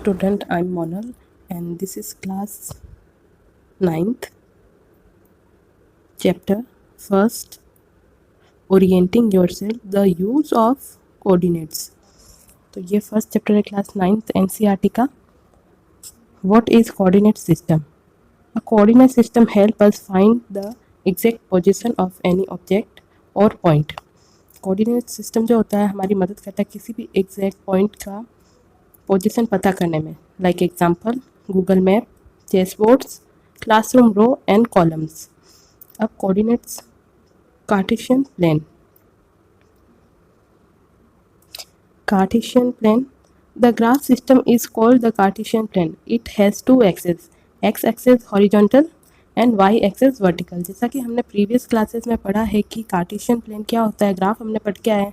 student, I'm Monal and this is class 9th, chapter 1st, Orienting Yourself, the Use of Coordinates. तो ये first chapter है class 9th NCERT का. What is coordinate system? A coordinate system help us find the exact position of any object or point. Coordinate system जो होता है हमारी मदद करता है किसी भी एग्जैक्ट पॉइंट का पोजीशन पता करने में. Like example Google map, chessboards, classroom row and columns. अब coordinates Cartesian plane. Cartesian plane. The graph system is called the Cartesian plane. It has two axes, x-axis horizontal and y-axis vertical. जैसा कि हमने previous classes में पढ़ा है कि Cartesian plane क्या होता है, ग्राफ हमने पढ़ के आए हैं.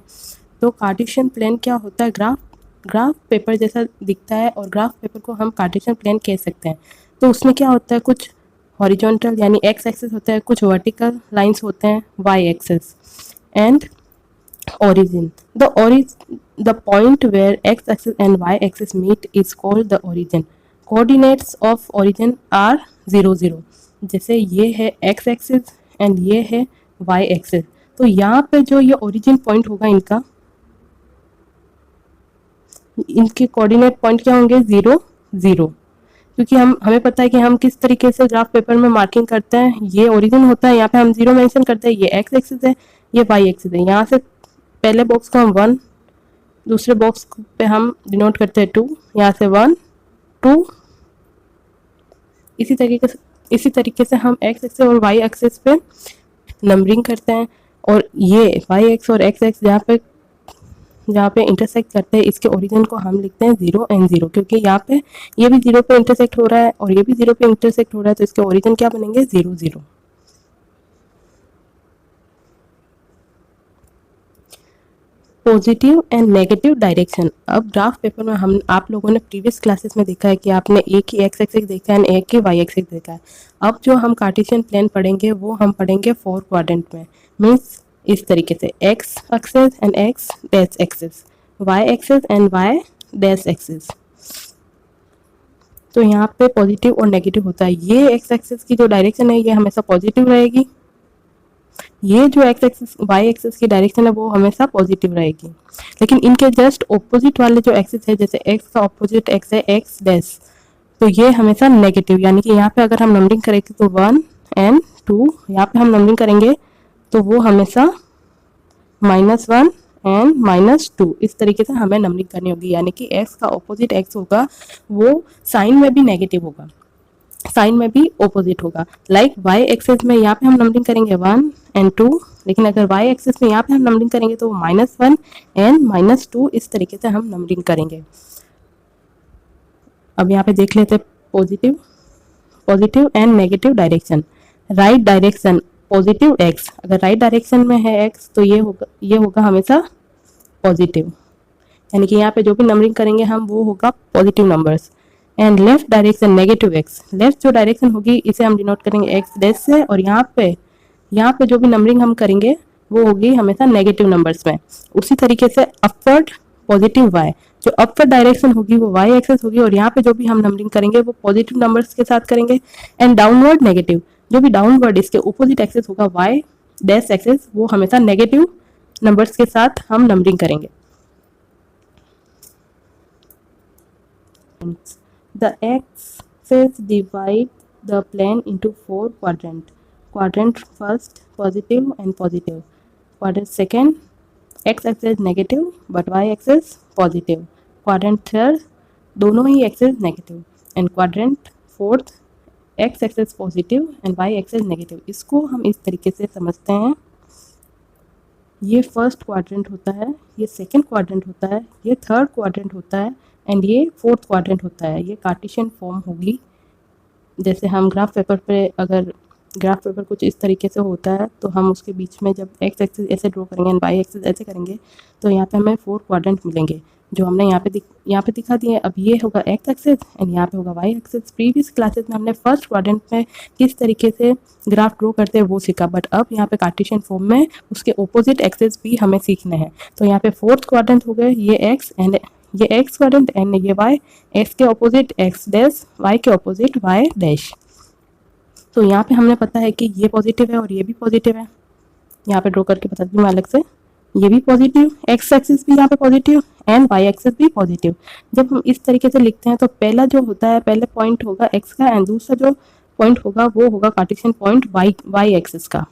तो कार्टेशियन प्लेन क्या होता है, ग्राफ पेपर जैसा दिखता है और ग्राफ पेपर को हम कार्टेशियन प्लेन कह सकते हैं. तो उसमें क्या होता है, कुछ हॉरिजॉन्टल यानी एक्स एक्सिस होता है, कुछ वर्टिकल लाइंस होते हैं Y axis. And origin. The point where x-axis and y-axis meet is called the origin. Coordinates of origin are 0, 0. जैसे ये है x-axis and ये है y-axis. तो यहाँ पे जो ये origin point होगा इनके कोऑर्डिनेट पॉइंट क्या होंगे, 0, 0. क्योंकि हमें पता है कि हम किस तरीके से ग्राफ पेपर में मार्किंग करते हैं. ये ओरिजिन होता है, यहाँ पे हम 0 मेंशन करते हैं. ये एक्स एक्सिस है, ये वाई एक्सिस है. यहाँ से पहले बॉक्स को हम 1, दूसरे बॉक्स पे हम डिनोट करते हैं 2, यहाँ से 1, 2. इसी तरीके से हम एक्स एक्सिस और वाई एक्सिस पे नंबरिंग करते हैं. और ये वाई एक्स और एक्स एक्स जहाँ पे इंटरसेक्ट करते हैं, इसके ओरिजिन को हम लिखते हैं 0 and 0. क्योंकि यहाँ पे ये भी 0 पे इंटरसेक्ट हो रहा है और ये भी 0 पे इंटरसेक्ट हो रहा है, तो इसके ओरिजिन क्या बनेंगे, 0, 0. Positive and negative direction. अब ग्राफ पेपर में आप लोगों ने प्रीवियस क्लासेस में देखा है कि आपने एक ही एक्स एक्सिस देखा है, एक ही वाई एक्सिस देखा है. अब जो हम कार्टेशियन प्लेन पढ़ेंगे वो हम पढ़ेंगे 4 क्वाड्रेंट में. मीन्स इस तरीके से X axis and X dash axis, Y axis and Y dash axis. तो यहाँ पे पॉजिटिव और नेगेटिव होता है. ये एक्स एक्सिस की जो डायरेक्शन है ये हमेशा पॉजिटिव रहेगी. ये जो एक्स एक्सिस वाई एक्सिस की डायरेक्शन है वो हमेशा पॉजिटिव रहेगी. लेकिन इनके जस्ट ऑपोजिट वाले जो एक्सिस है, जैसे एक्स का ऑपोजिट एक्स है एक्स डैश, तो ये हमेशा नेगेटिव. यानी कि यहाँ पे अगर हम नंबरिंग करेंगे तो 1 and 2, यहाँ पे हम नंबरिंग करेंगे तो वो हमेशा -1 and -2 इस तरीके से हमें नंबरिंग करनी होगी. यानी कि एक्स का ऑपोजिट एक्स होगा वो साइन में भी नेगेटिव होगा, साइन में भी ऑपोजिट होगा. लाइक वाई एक्सिस में यहाँ पे हम नंबरिंग करेंगे 1 and 2, लेकिन अगर वाई एक्सिस में यहाँ पे हम नंबरिंग करेंगे तो -1 and -2 इस तरीके से हम नंबरिंग करेंगे. अब यहाँ पे देख लेते हैं positive and negative direction. Right direction positive x. अगर राइट डायरेक्शन में है एक्स तो ये होगा हमेशा पॉजिटिव. यानी कि यहाँ पे जो भी नंबरिंग करेंगे हम वो होगा positive numbers. And left direction negative x. Left जो डायरेक्शन होगी इसे हम डिनोट करेंगे एक्स डैश से, और यहाँ पे जो भी नंबरिंग हम करेंगे वो होगी हमेशा नेगेटिव नंबर्स में. उसी तरीके से अपवर्ड पॉजिटिव वाई. जो अपवर्ड डायरेक्शन होगी वो वाई एक्सिस होगी, और यहाँ पे जो भी हम नंबरिंग करेंगे वो पॉजिटिव नंबर्स के साथ करेंगे. And downward negative. जो भी डाउनवर्ड इसके ऑपोजिट एक्सिस होगा वाई डैश एक्सिस, वो हमेशा नेगेटिव नंबर्स के साथ हम नंबरिंग करेंगे. The axis divide the plane into 4 quadrant. Quadrant first positive and positive. Quadrant second x-axis negative but y-axis positive. Quadrant third दोनों ही axis negative. And quadrant fourth x-axis positive and y-axis negative. इसको हम इस तरीके से समझते हैं, ये फर्स्ट क्वाड्रेंट होता है, ये सेकंड क्वाड्रेंट होता है, ये थर्ड क्वाड्रेंट होता है एंड ये फोर्थ क्वाड्रेंट होता है. ये कार्टेशियन फॉर्म होगी. जैसे हम ग्राफ पेपर कुछ इस तरीके से होता है तो हम उसके बीच में जब एक्स एक्सिस ऐसे ड्रॉ करेंगे एंड वाई एक्सिस ऐसे करेंगे तो यहाँ पे हमें 4 क्वाड्रेंट मिलेंगे जो हमने यहाँ पे दिखा दिए. अब ये होगा एक्स एक्सिस एंड यहाँ पे होगा वाई एक्सिस. प्रीवियस क्लासेस में हमने फर्स्ट क्वाड्रेंट में किस तरीके से ग्राफ ड्रॉ करते हैं वो सीखा, बट अब यहाँ पे कार्टेशियन फॉर्म में उसके ऑपोजिट एक्सिस भी हमें सीखने हैं. तो यहाँ पे फोर्थ क्वाड्रेंट हो गए ये एक्स एंड ये एक्स क्वाड्रेंट एंड ये वाई, एक्स के ऑपोजिट एक्स डैश, वाई के ऑपोजिट वाई डैश। तो यहाँ पे हमने पता है कि ये पॉजिटिव है और ये भी पॉजिटिव है, यहाँ पे ड्रॉ करके बता दूँ मैं अलग से, ये भी पॉजिटिव, एक्स एक्सिस भी यहाँ पे पॉजिटिव एंड वाई एक्सिस भी पॉजिटिव। जब हम इस तरीके से लिखते हैं तो पहला जो होता है, पहले पॉइंट होगा एक्स का एंड दूसरा जो पॉइंट होगा वो होगा कार्टेशियन पॉइंट वाई एक्सिस का।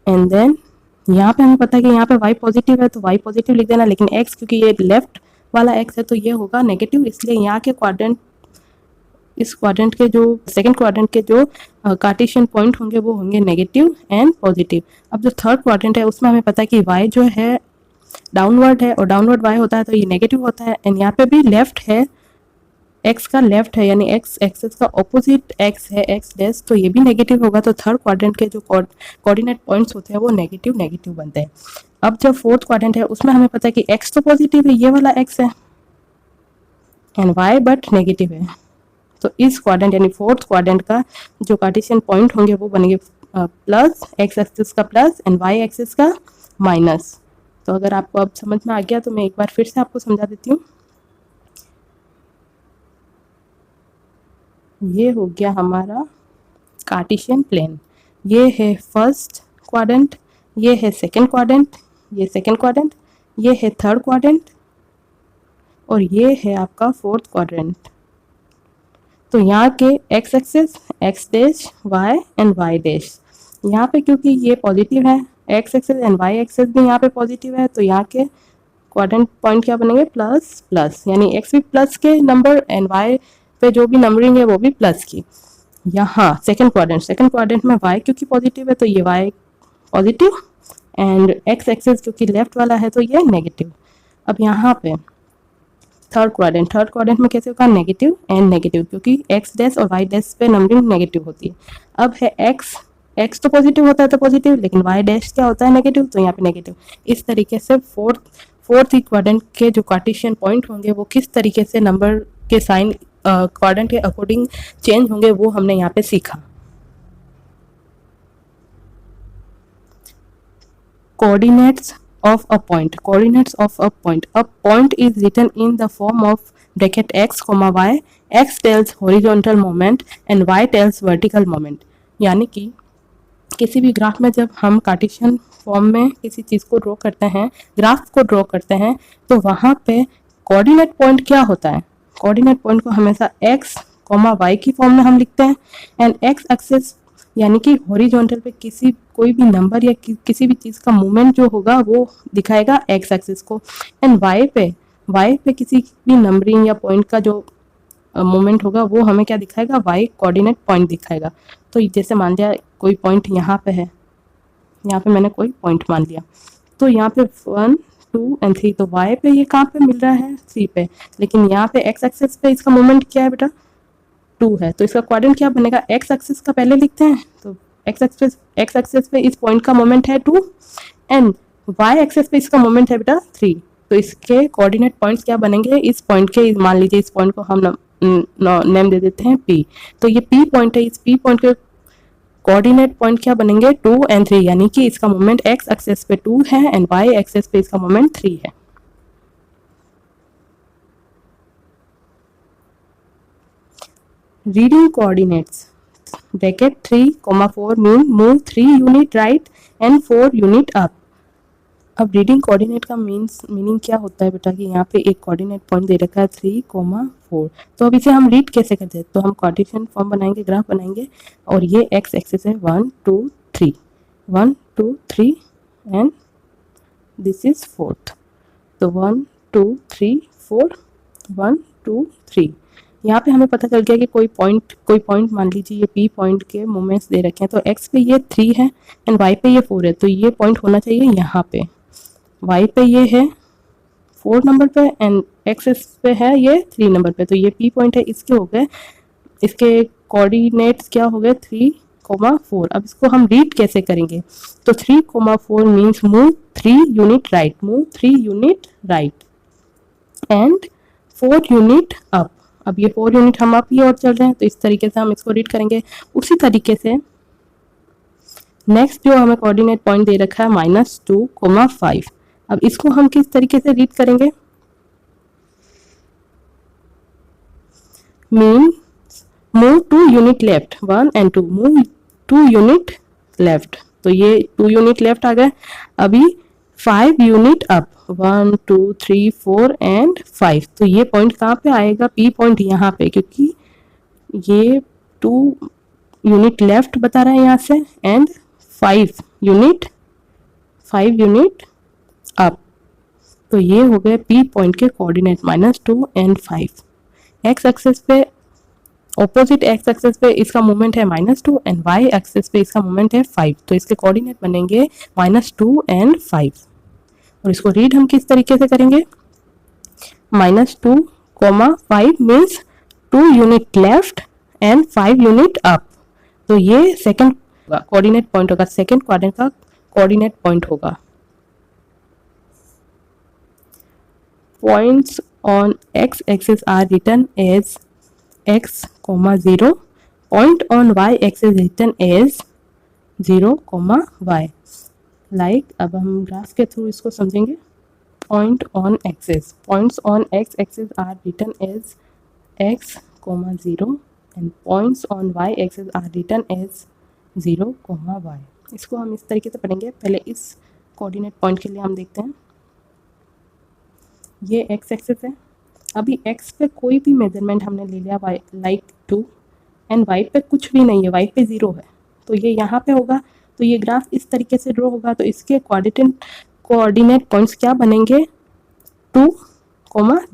एंड देन यहाँ पे हमें पता है कि यहाँ पे y पॉजिटिव है तो y पॉजिटिव लिख देना, लेकिन x क्योंकि ये लेफ्ट वाला x है तो ये होगा नेगेटिव, इसलिए यहाँ के क्वाड्रेंट, इस क्वाड्रेंट के जो सेकंड क्वाड्रेंट के जो कार्टेशियन पॉइंट होंगे वो होंगे नेगेटिव एंड पॉजिटिव। अब जो थर्ड क्वाड्रेंट है उसमें हमें पता है कि y जो है डाउनवर्ड है और डाउनवर्ड y होता है तो ये नेगेटिव होता है, एंड यहाँ पे भी लेफ्ट है, x का लेफ्ट है यानी x एक्सिस का ऑपोजिट x है x डैश, तो ये भी नेगेटिव होगा। तो थर्ड क्वाड्रेंट के जो कोऑर्डिनेट पॉइंट्स होते हैं वो नेगेटिव नेगेटिव बनते हैं। अब जो फोर्थ क्वाड्रेंट है उसमें हमें पता है कि x तो पॉजिटिव है, ये वाला x है, एंड y बट नेगेटिव है। तो इस क्वाड्रेंट यानी फोर्थ क्वाड्रेंट का जो कार्टेशियन पॉइंट होंगे वो बनेंगे प्लस, x एक्सिस का प्लस एंड y एक्सिस का माइनस। तो अगर आपको अब समझ में आ गया तो मैं एक बार फिर से आपको समझा देती हूँ। ये हो गया हमारा कार्टेशियन प्लेन, ये है फर्स्ट क्वाड्रेंट, ये है सेकंड क्वाड्रेंट, ये सेकंड क्वाड्रेंट, ये है थर्ड क्वाड्रेंट और ये है आपका फोर्थ क्वाड्रेंट। तो यहाँ के x axis x dash y and y dash, यहाँ पे क्योंकि ये पॉजिटिव है, x axis and y axis भी यहाँ पे पॉजिटिव है, तो यहाँ के क्वाड्रेंट पॉइंट क्या बनेंगे प्लस प्लस, यानी x भी प्लस के नंबर एंड y पे जो भी नंबरिंग है वो भी प्लस की। यहाँ सेकंड क्वाड्रेंट में y क्योंकि पॉजिटिव है तो ये y positive and x axis क्योंकि लेफ्ट वाला है तो ये नेगेटिव। अब यहाँ पे थर्ड क्वाड्रेंट में कैसे होगा नेगेटिव एंड नेगेटिव, क्योंकि x डैश और y डैश पे नंबरिंग नेगेटिव होती है। अब है x तो पॉजिटिव होता है तो पॉजिटिव, लेकिन y डैश क्या होता है नेगेटिव, तो यहाँ पे नेगेटिव। इस तरीके से फोर्थ क्वाड्रेंट के जो कार्टेशियन पॉइंट होंगे वो किस तरीके से नंबर के साइन क्वाड्रेंट के अकॉर्डिंग चेंज होंगे वो हमने यहाँ पे सीखा। Coordinates of a point. A point is written in the form of bracket x, y. X tells horizontal moment and y tells vertical moment. यानी कि किसी भी ग्राफ में जब हम कार्टेशियन फॉर्म में किसी चीज़ को ड्रॉ करते हैं, ग्राफ को ड्रॉ करते हैं, तो वहाँ पे कोऑर्डिनेट पॉइंट क्या होता है, कोऑर्डिनेट पॉइंट को हमेशा x, y की फॉर्म में हम लिखते हैं, एंड x एक्सिस यानी कि हॉरिजॉन्टल पे कोई भी नंबर या किसी भी चीज़ का मूवमेंट जो होगा वो दिखाएगा x एक्सिस को, एंड y पे किसी भी नंबरिंग या पॉइंट का जो मूवमेंट होगा वो हमें क्या दिखाएगा, y कोऑर्डिनेट पॉइंट दिखाएगा। तो जैसे मान लिया कोई पॉइंट यहाँ पे है, यहाँ पे मैंने कोई पॉइंट मान लिया, तो यहाँ पे 1, 2 एंड 3, तो y पे ये कहाँ पे मिल रहा है 3 पे, लेकिन यहाँ पे x एक्सिस पे इसका मूवमेंट क्या है बेटा 2 है, तो इसका क्वाड्रेंट क्या बनेगा, x एक्सिस का पहले लिखते हैं, तो x एक्सिस पे इस पॉइंट का मोमेंट है 2 एंड y एक्सिस पे इसका मोमेंट है बेटा 3, तो इसके कोऑर्डिनेट पॉइंट्स क्या बनेंगे, इस पॉइंट के, मान लीजिए इस पॉइंट को हम नेम दे देते हैं P, तो ये P पॉइंट है, इस P पॉइंट के कोऑर्डिनेट पॉइंट क्या बनेंगे 2 एंड 3, यानी कि इसका मोमेंट x एक्सिस पे 2 है एंड y एक्सिस पे इसका मोमेंट 3 है। Reading coordinates bracket 3, 4 mean move 3 unit right and 4 unit up। अब रीडिंग कोऑर्डिनेट का मीनिंग क्या होता है बेटा कि यहाँ पे एक कोऑर्डिनेट पॉइंट दे रखा है 3, 4, तो अब इसे हम रीड कैसे करते हैं, तो हम कार्टेशियन फॉर्म बनाएंगे, ग्राफ बनाएंगे, और ये x एक्सिस है 1, 2, 3, 1, 2, 3 एंड दिस इज फोर्थ, तो 1, 2, 3, 4, 1, 2, 3। यहाँ पे हमें पता चल गया कि कोई पॉइंट मान लीजिए ये P पॉइंट के मोमेंट्स दे रखे हैं, तो x पे ये 3 है एंड y पे ये 4 है, तो ये पॉइंट होना चाहिए यहाँ पे, y पे ये है 4 नंबर पे एंड x पे है ये 3 नंबर पे, तो ये P पॉइंट है, इसके हो गए, इसके कोऑर्डिनेट्स क्या हो गए 3, 4। अब इसको हम रीड कैसे करेंगे, तो 3, 4 means move 3 unit right and 4 unit up. अब ये 4 यूनिट हम अप की ओर चल रहे हैं, तो इस तरीके से हम इसको रीड करेंगे। उसी तरीके से नेक्स्ट जो हमें कोऑर्डिनेट पॉइंट दे रखा है -2, 5, अब इसको हम किस तरीके से रीड करेंगे, mean move 2 unit left, 1 and 2, move 2 unit left, तो ये 2 यूनिट लेफ्ट आ गए। अभी 5 यूनिट अप, 1 2 3 4 एंड 5, तो ये पॉइंट कहाँ पे आएगा, पी पॉइंट यहाँ पे, क्योंकि ये 2 यूनिट लेफ्ट बता रहा है यहाँ से एंड 5 यूनिट अप, तो ये हो गए पी पॉइंट के कोऑर्डिनेट -2 एंड 5। एक्स एक्सिस पे, ऑपोजिट एक्स एक्सिस पे इसका मूवमेंट है -2 एंड वाई एक्सिस पे इसका मूवमेंट है 5, तो इसके कोऑर्डिनेट बनेंगे -2 एंड 5। और इसको रीड हम किस तरीके से करेंगे, -2, 5 means 2 unit left and 5 unit up, तो ये सेकंड कोऑर्डिनेट पॉइंट होगा, सेकंड क्वाड्रेंट का कोऑर्डिनेट पॉइंट होगा। Points on x axis are written as x, 0, point on y axis written as 0, y। Like अब हम ग्राफ के थ्रू इसको समझेंगे। Point on axis, points on x axis are written as x, 0 and points on y axis are written as 0, y। इसको हम इस तरीके से पढ़ेंगे। पहले इस कोऑर्डिनेट पॉइंट के लिए हम देखते हैं, ये x एक्सिस है। अभी x पे कोई भी मेजरमेंट हमने ले लिया, y लाइक 2 एंड y पे कुछ भी नहीं है, y पे 0 है, तो ये यहाँ पे होगा, तो ये ग्राफ इस तरीके से ड्रॉ होगा। तो इसके कोऑर्डिनेट पॉइंट्स क्या बनेंगे, 2,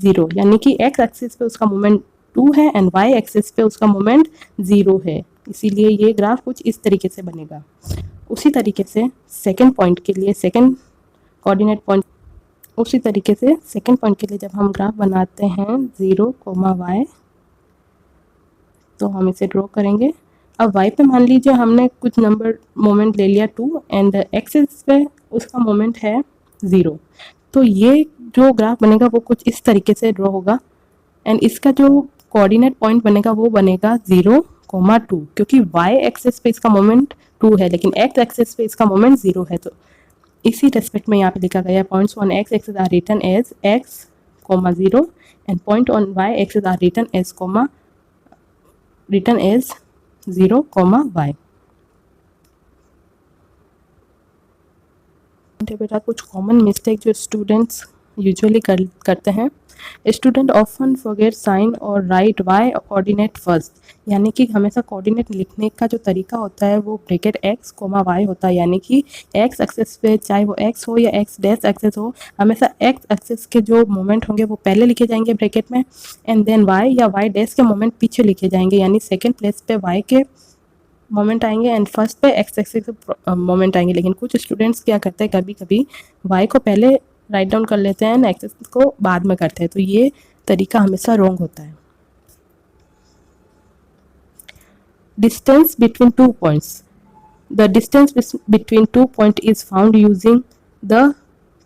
0, यानी कि x एक्सिस पे उसका मोमेंट 2 है एंड y एक्सिस पे उसका मोमेंट 0 है, इसीलिए ये ग्राफ कुछ इस तरीके से बनेगा। उसी तरीके से सेकेंड पॉइंट के लिए, सेकेंड कोऑर्डिनेट पॉइंट, उसी तरीके से सेकेंड पॉइंट के लिए जब हम ग्राफ बनाते हैं 0, y, तो हम इसे ड्रॉ करेंगे। अब y पे मान लीजिए हमने कुछ नंबर मोमेंट ले लिया 2 एंड एक्सिस पे उसका मोमेंट है 0, तो ये जो ग्राफ बनेगा वो कुछ इस तरीके से ड्रॉ होगा एंड इसका जो कोऑर्डिनेट पॉइंट बनेगा वो बनेगा 0, 2, क्योंकि y एक्सिस पे इसका मोमेंट 2 है लेकिन x एक्सिस पे इसका मोमेंट 0 है, तो इसी रेस्पेक्ट में यहाँ पे लिखा गया है points on x axis are written as x, 0 and point on y axis are written as 0, y। बेटा कुछ कॉमन मिस्टेक जो स्टूडेंट्स यूजुअली करते हैं, स्टूडेंट ऑफन फॉरगेट साइन और राइट वाई कोऑर्डिनेट फर्स्ट, यानी कि हमेशा कोऑर्डिनेट लिखने का जो तरीका होता है वो ब्रैकेट x, वाई होता है, यानी कि x एक्सिस पे चाहे वो x हो या x डैश एक्सिस हो, हमेशा x एक्सिस के जो मोमेंट होंगे वो पहले लिखे जाएंगे ब्रैकेट में एंड देन y या y डैश के मोमेंट पीछे लिखे जाएंगे, यानी सेकेंड प्लेस पे y के मोमेंट आएंगे एंड फर्स्ट पे एक्स एक्सिस के मोमेंट आएंगे। लेकिन कुछ स्टूडेंट्स क्या करते हैं, कभी कभी y को पहले राइट डाउन कर लेते हैं, एक्सिस को बाद में करते हैं, तो ये तरीका हमेशा रॉन्ग होता है। Distance between 2 points, the distance between 2 point is found using the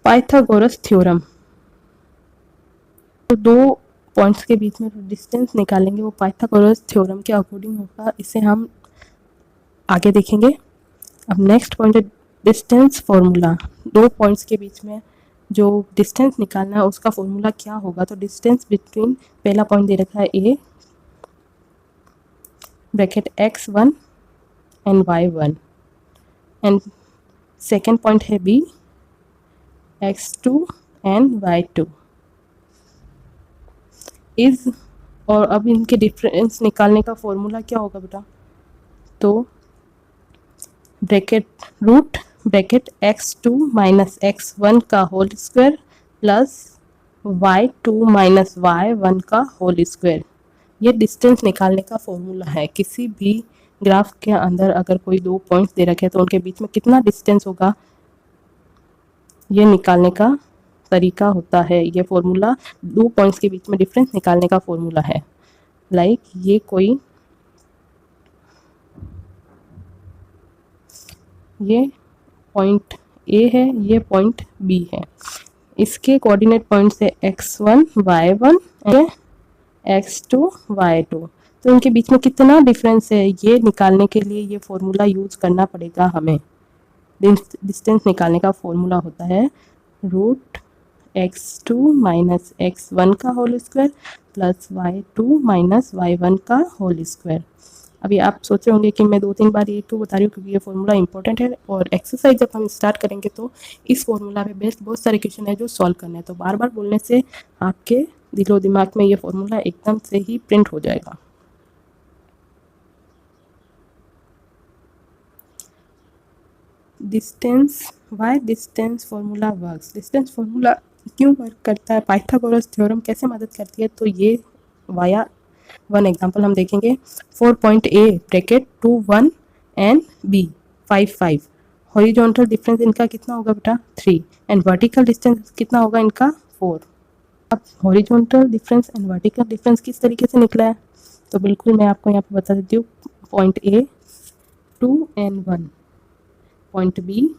Pythagoras theorem. तो 2 पॉइंट्स के बीच में डिस्टेंस निकालेंगे वो पाइथागोरस थ्योरम के अकॉर्डिंग होगा, इसे हम आगे देखेंगे। अब नेक्स्ट पॉइंट है डिस्टेंस फॉर्मूला। 2 पॉइंट्स के बीच में जो डिस्टेंस निकालना है उसका फॉर्मूला क्या होगा, तो डिस्टेंस बिटवीन, पहला पॉइंट दे रखा है a bracket x1 and y1 and second point है b x2 and y2 is, और अब इनके डिफरेंस निकालने का फॉर्मूला क्या होगा बेटा, तो bracket root bracket x2 minus x1 का whole square plus y2 minus y1 का होल स्क्वायर, ये डिस्टेंस निकालने का फॉर्मूला है। किसी भी ग्राफ के अंदर अगर कोई 2 पॉइंट्स दे रखे हैं तो उनके बीच में कितना डिस्टेंस होगा ये निकालने का तरीका होता है। ये फॉर्मूला 2 पॉइंट्स के बीच में डिफरेंस निकालने का फॉर्मूला है। लाइक ये कोई, ये पॉइंट A है, ये पॉइंट B है, इसके कोऑर्डिनेट पॉइंट्स है x1 y1 and x2 y2, तो इनके बीच में कितना डिफरेंस है ये निकालने के लिए ये फॉर्मूला यूज करना पड़ेगा हमें। डिस्टेंस निकालने का फॉर्मूला होता है रूट x2 माइनस x1 का whole square plus y2 minus y1 का होल स्क्वायर। अभी आप सोच रहे होंगे कि मैं 2-3 बार ये क्यों बता रही हूँ, क्योंकि ये फॉर्मूला इंपॉर्टेंट है और एक्सरसाइज जब हम स्टार्ट करेंगे तो इस फॉर्मूला पे बेस्ड बहुत सारे क्वेश्चन है जो सॉल्व करने हैं, तो बार बार बोलने से आपके दिलो दिमाग में ये फॉर्मूला एकदम से ही प्रिंट हो जाएगा। Distance, why distance formula works, distance formula क्यों वर्क करता है, पाइथागोरस थ्योरम कैसे मदद करती है, तो ये वाया वन एग्जांपल हम देखेंगे। 4 point A bracket 2 1 and B 5 5, horizontal difference इनका कितना होगा बेटा 3 एंड वर्टिकल डिस्टेंस कितना होगा इनका 4। अब horizontal difference and vertical difference किस तरीके से निकला है, तो बिल्कुल मैं आपको यहाँ पे बता देती हूँ। Point A 2 and 1, point B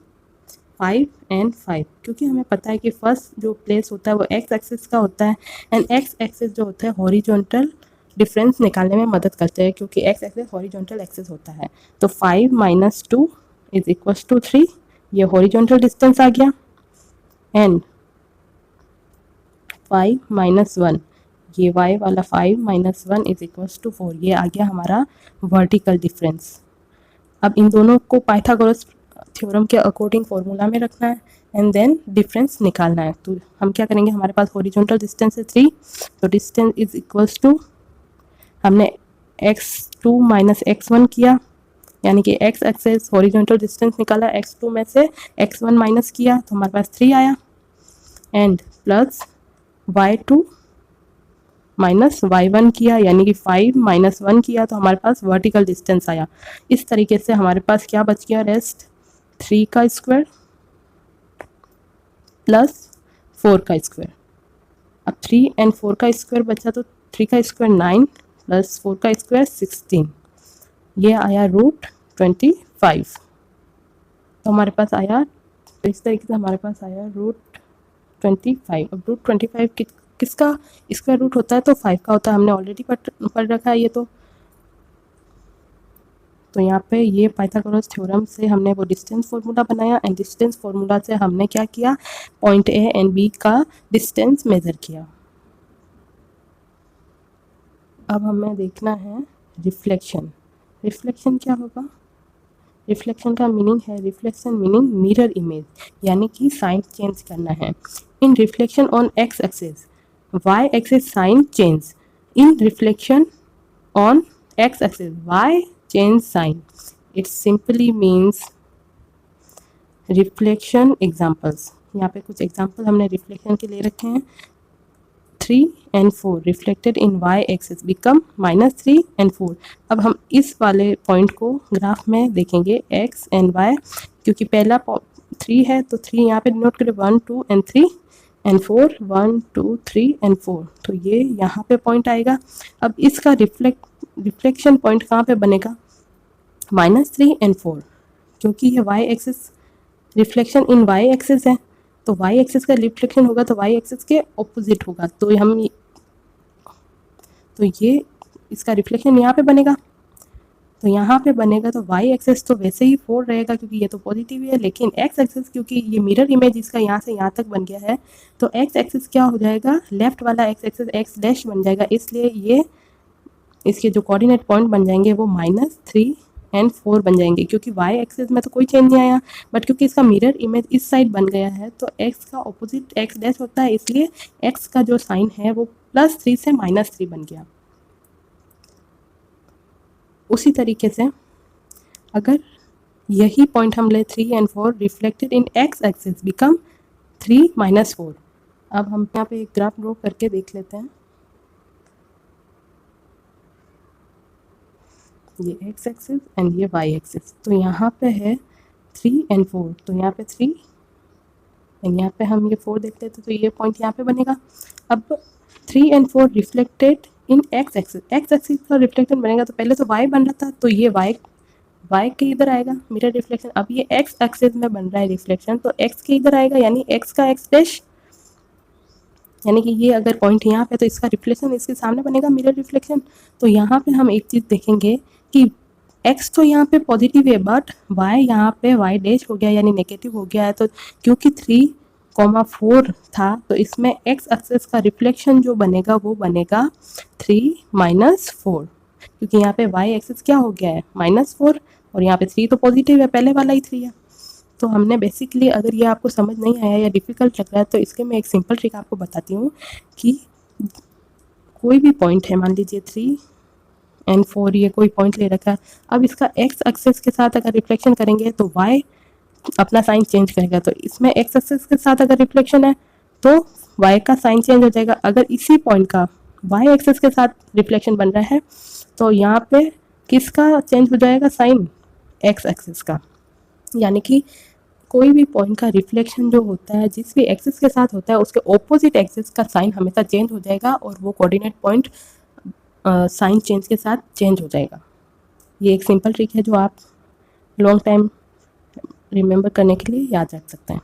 5 and 5, क्योंकि हमें पता है कि फर्स्ट जो प्लेस होता है वो एक्स एक्सिस का होता है एंड एक्स एक्सिस जो होता है हॉरिजॉन्टल डिफरेंस निकालने में मदद करते हैं, क्योंकि एक्स एक्सिस हॉरिजॉन्टल एक्सिस होता है। तो 5 माइनस 2 इज इक्वल्स टू 3, ये हॉरिजॉन्टल डिस्टेंस आ गया, एंड 5 माइनस 1, ये y वाला 5 माइनस 1 इज इक्वल्स टू 4, ये आ गया हमारा वर्टिकल डिफरेंस। अब इन दोनों को पाइथागोरस थ्योरम के अकॉर्डिंग फॉर्मूला में रखना है एंड देन डिफरेंस निकालना है। तो हम क्या करेंगे, हमारे पास हॉरिजॉन्टल डिस्टेंस है 3, तो डिस्टेंस इज इक्वल्स टू, हमने x2 माइनस x1 किया, यानी कि x एक्सेस हॉरिजॉन्टल डिस्टेंस निकाला, x2 में से x1 माइनस किया तो हमारे पास 3 आया, and plus y2 minus y1 किया, यानी कि 5 माइनस 1 किया तो हमारे पास वर्टिकल डिस्टेंस आया। इस तरीके से हमारे पास क्या बच गया, रेस्ट 3 का स्क्वायर प्लस 4 का स्क्वायर। अब 3 एंड 4 का स्क्वायर बचा, तो 3 का स्क्वायर 9 प्लस 4 का स्क्वायर 16, ये आया रूट 25। तो हमारे पास आया, तो इस तरीके से हमारे पास आया रूट 25। अब रूट 25 किसका स्क्वायर रूट होता है, तो 5 का होता है, हमने ऑलरेडी पढ़ रखा है ये। तो यहाँ पे ये पाइथागोरस थ्योरम से हमने वो डिस्टेंस फार्मूला बनाया एंड डिस्टेंस फार्मूला से हमने क्या किया, पॉइंट ए एंड बी का डिस्टेंस मेजर किया। अब हमें देखना है रिफ्लेक्शन। रिफ्लेक्शन क्या होगा, रिफ्लेक्शन का मीनिंग है, रिफ्लेक्शन मीनिंग मिरर इमेज, यानी कि साइन चेंज करना है। In reflection on x axis Y axis sign change, in reflection on x axis y change sign, it simply means reflection examples। यहाँ पे कुछ एग्जाम्पल हमने रिफ्लेक्शन के ले रखे हैं। 3 and 4 reflected in y axis become -3 and 4। अब हम इस वाले पॉइंट को ग्राफ में देखेंगे x and y, क्योंकि पहला 3 है तो 3 यहाँ पे नोट करें, 1 2 and 3 and 4 1 2 3 and 4, तो ये यहाँ पे पॉइंट आएगा। अब इसका रिफ्लेक्शन पॉइंट कहाँ पे बनेगा, -3 and 4, क्योंकि ये y axis reflection in y axis है, तो y एक्सिस का रिफ्लेक्शन होगा तो y एक्सिस के ऑपोजिट होगा, तो ये इसका रिफ्लेक्शन यहाँ पे बनेगा, तो यहाँ पे बनेगा तो y एक्सिस तो वैसे ही 4 रहेगा क्योंकि ये तो पॉजिटिव है, लेकिन x एक्सिस क्योंकि ये मिरर इमेज इसका यहाँ से यहाँ तक बन गया है, तो x एक्सिस क्या हो जाएगा, लेफ्ट वाला x एक्सिस x डैश बन जाएगा, इसलिए ये इसके जो कोऑर्डिनेट पॉइंट बन जाएंगे वो -3 and 4 बन जाएंगे, क्योंकि y एक्सिस में तो कोई चेंज नहीं आया, बट क्योंकि इसका मिरर इमेज इस साइड बन गया है तो x का ऑपोजिट x डैश होता है, इसलिए x का जो साइन है वो +3 से -3 बन गया। उसी तरीके से अगर यही पॉइंट हम ले 3 and 4 reflected in x axis become 3 - 4। अब हम यहाँ पे एक ग्राफ ड्रॉ करके देख लेते हैं। ये x एक्सिस एंड ये y एक्सिस, तो यहाँ पे है 3 and 4, तो यहाँ पे 3 एंड यहाँ पे हम ये 4 देख लेते, तो ये पॉइंट यहाँ पे बनेगा। अब 3 and 4 reflected in x axis का रिफ्लेक्टेड बनेगा, तो पहले तो y बन रहा था, तो ये y के इधर आएगा मिरर रिफ्लेक्शन। अब ये x एक्सिस में बन रहा है रिफ्लेक्शन, तो x के इधर आएगा, यानी x का x डैश, यानी कि ये अगर पॉइंट यहाँ पे तो इसका रिफ्लेक्शन इसके सामने बनेगा मिरर रिफ्लेक्शन। तो यहाँ पे हम एक चीज़ देखेंगे कि x तो यहाँ पे पॉजिटिव है, बट y यहाँ पे y डैश हो गया यानी नेगेटिव हो गया है, तो क्योंकि 3 4 था, तो इसमें एक्स एक्सेस का रिफ्लेक्शन जो बनेगा वो बनेगा 3 माइनस 4, क्योंकि यहाँ पे वाई एक्सेस क्या हो गया है -4, और यहाँ पे 3 तो पॉजिटिव है, पहले वाला ही 3 है। तो हमने बेसिकली, अगर ये आपको समझ नहीं आया या डिफ़िकल्ट लग रहा है तो इसके मैं एक सिंपल ट्रिक आपको बताती हूँ कि कोई भी पॉइंट है, मान लीजिए 3 एंड 4, ये कोई पॉइंट ले रखा है। अब इसका एक्स एक्सेस के साथ अगर रिफ्लेक्शन करेंगे तो वाई अपना साइन चेंज करेगा, तो इसमें एक्स एक्सेस के साथ अगर रिफ्लेक्शन है तो वाई का साइन चेंज हो जाएगा। अगर इसी पॉइंट का वाई एक्सेस के साथ रिफ्लेक्शन बन रहा है तो यहाँ पे किसका चेंज हो जाएगा, साइन एक्स एक्सेस का। यानी कि कोई भी पॉइंट का रिफ्लेक्शन जो होता है जिस भी एक्सिस के साथ होता है उसके ऑपोजिट एक्सिस का साइन हमेशा चेंज हो जाएगा और वो कोऑर्डिनेट पॉइंट साइन चेंज के साथ चेंज हो जाएगा। ये एक सिंपल ट्रिक है जो आप लॉन्ग टाइम रिमेंबर करने के लिए याद रख सकते हैं।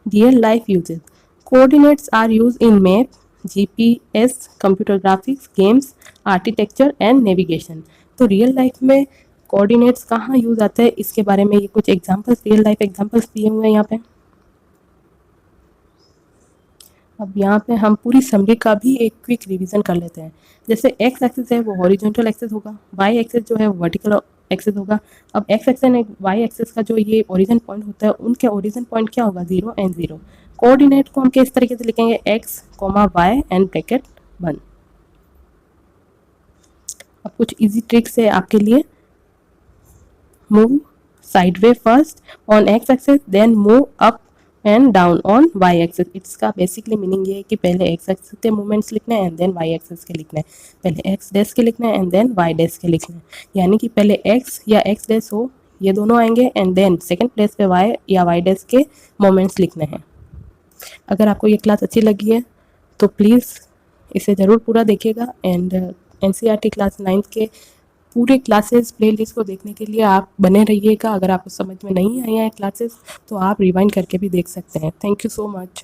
Real life uses, coordinates are use in map, GPS, computer graphics, games, architecture and navigation. तो रियल लाइफ में कोऑर्डिनेट्स कहाँ यूज आते हैं, इसके बारे में ये कुछ एग्जांपल्स, रियल लाइफ एग्जांपल्स दिए हुए हैं यहाँ पे। अब यहाँ पे हम पूरी समरी का भी एक क्विक रिवीजन कर लेते हैं। जैसे एक्स एक्सिस है वो हॉरिजॉन्टल एक्सिस होगा, वाई एक्सिस जो है वो वर्टिकल एक्सिस होगा। अब x axis and y axis का जो ये ओरिजिन पॉइंट होता है उनके ओरिजिन पॉइंट क्या होगा, 0 एंड 0। कोऑर्डिनेट को हम किस तरीके से लिखेंगे, x comma y and bracket 1। अब कुछ इजी ट्रिक्स है आपके लिए। Move sideways first on x axis, then move up and down on y axis. इसका बेसिकली मीनिंग ये है कि पहले एक्स एक्सिस के मूवमेंट्स लिखने हैं एंड देन वाई एक्सिस के लिखने हैं, पहले एक्स डैश के लिखने हैं एंड देन वाई डैश के लिखने हैं। यानी कि पहले एक्स या एक्स डैश हो, ये दोनों आएंगे एंड देन सेकंड प्लेस पे वाई या वाई डैश के मोमेंट्स लिखने हैं। अगर आपको ये क्लास अच्छी लगी है तो प्लीज़ इसे ज़रूर पूरा देखिएगा। एंड एनसीईआरटी क्लास 9th के पूरे क्लासेस प्लेलिस्ट को देखने के लिए आप बने रहिएगा। अगर आपको समझ में नहीं आई है क्लासेस तो आप रिवाइंड करके भी देख सकते हैं। Thank you so much.